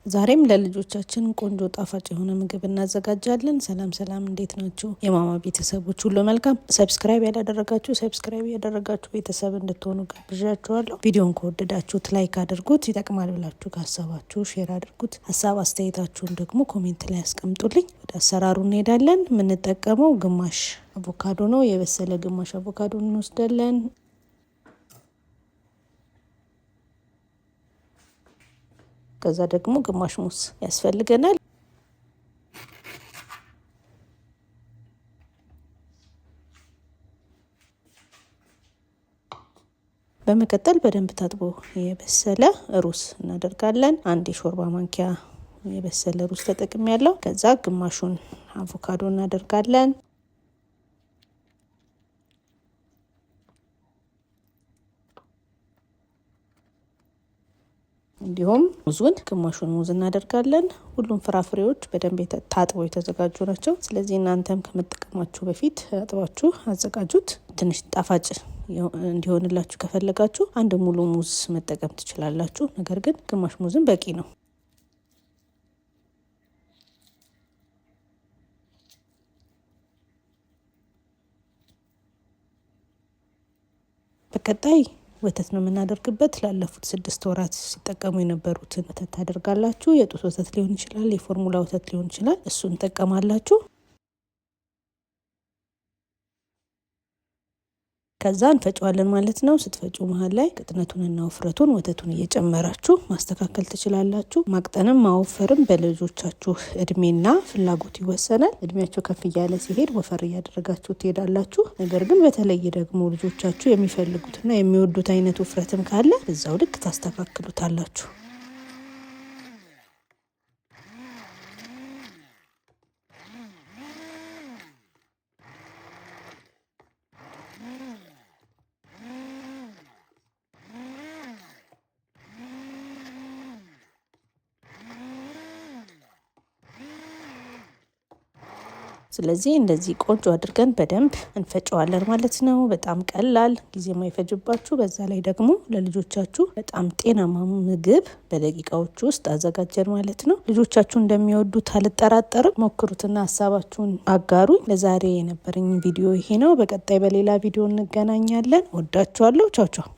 ዛሬም ለልጆቻችን ቆንጆ ጣፋጭ የሆነ ምግብ እናዘጋጃለን። ሰላም እንዴት ናችሁ የማማ ቤተሰቦች ሁሉ መልካም። ሰብስክራይብ ያደረጋችሁ ቤተሰብ እንድትሆኑ ጋብዣችኋለሁ። ቪዲዮን ከወደዳችሁት ላይክ አድርጉት፣ ይጠቅማል ብላችሁ ካሰባችሁ ሼር አድርጉት። ሀሳብ አስተያየታችሁን ደግሞ ኮሜንት ላይ አስቀምጡልኝ። ወደ አሰራሩ እንሄዳለን። የምንጠቀመው ግማሽ አቮካዶ ነው። የበሰለ ግማሽ አቮካዶ እንወስዳለን። ከዛ ደግሞ ግማሽ ሙዝ ያስፈልገናል። በመቀጠል በደንብ ታጥቦ የበሰለ ሩዝ እናደርጋለን። አንድ የሾርባ ማንኪያ የበሰለ ሩዝ ተጠቅሜያለሁ። ከዛ ግማሹን አቮካዶ እናደርጋለን። እንዲሁም ሙዙን ግማሹን ሙዝ እናደርጋለን። ሁሉም ፍራፍሬዎች በደንብ ታጥበው የተዘጋጁ ናቸው። ስለዚህ እናንተም ከመጠቀማችሁ በፊት አጥባችሁ አዘጋጁት። ትንሽ ጣፋጭ እንዲሆንላችሁ ከፈለጋችሁ አንድ ሙሉ ሙዝ መጠቀም ትችላላችሁ። ነገር ግን ግማሽ ሙዝን በቂ ነው። በቀጣይ ወተት ነው የምናደርግበት። ላለፉት 6 ወራት ሲጠቀሙ የነበሩትን ወተት ታደርጋላችሁ። የጡት ወተት ሊሆን ይችላል፣ የፎርሙላ ወተት ሊሆን ይችላል። እሱን እንጠቀማላችሁ። ከዛ እንፈጨዋለን ማለት ነው። ስትፈጩ መሀል ላይ ቅጥነቱንና ውፍረቱን ወተቱን እየጨመራችሁ ማስተካከል ትችላላችሁ። ማቅጠንም ማወፈርም በልጆቻችሁ እድሜና ፍላጎት ይወሰናል። እድሜያቸው ከፍ እያለ ሲሄድ ወፈር እያደረጋችሁ ትሄዳላችሁ። ነገር ግን በተለይ ደግሞ ልጆቻችሁ የሚፈልጉትና የሚወዱት አይነት ውፍረትም ካለ በዛው ልክ ታስተካክሉታላችሁ። ስለዚህ እንደዚህ ቆንጆ አድርገን በደንብ እንፈጨዋለን ማለት ነው። በጣም ቀላል ጊዜ የማይፈጅባችሁ፣ በዛ ላይ ደግሞ ለልጆቻችሁ በጣም ጤናማ ምግብ በደቂቃዎች ውስጥ አዘጋጀን ማለት ነው። ልጆቻችሁ እንደሚወዱት አልጠራጠርም። ሞክሩትና ሀሳባችሁን አጋሩኝ። ለዛሬ የነበረኝ ቪዲዮ ይሄ ነው። በቀጣይ በሌላ ቪዲዮ እንገናኛለን። ወዳችኋለሁ። ቻው ቻው።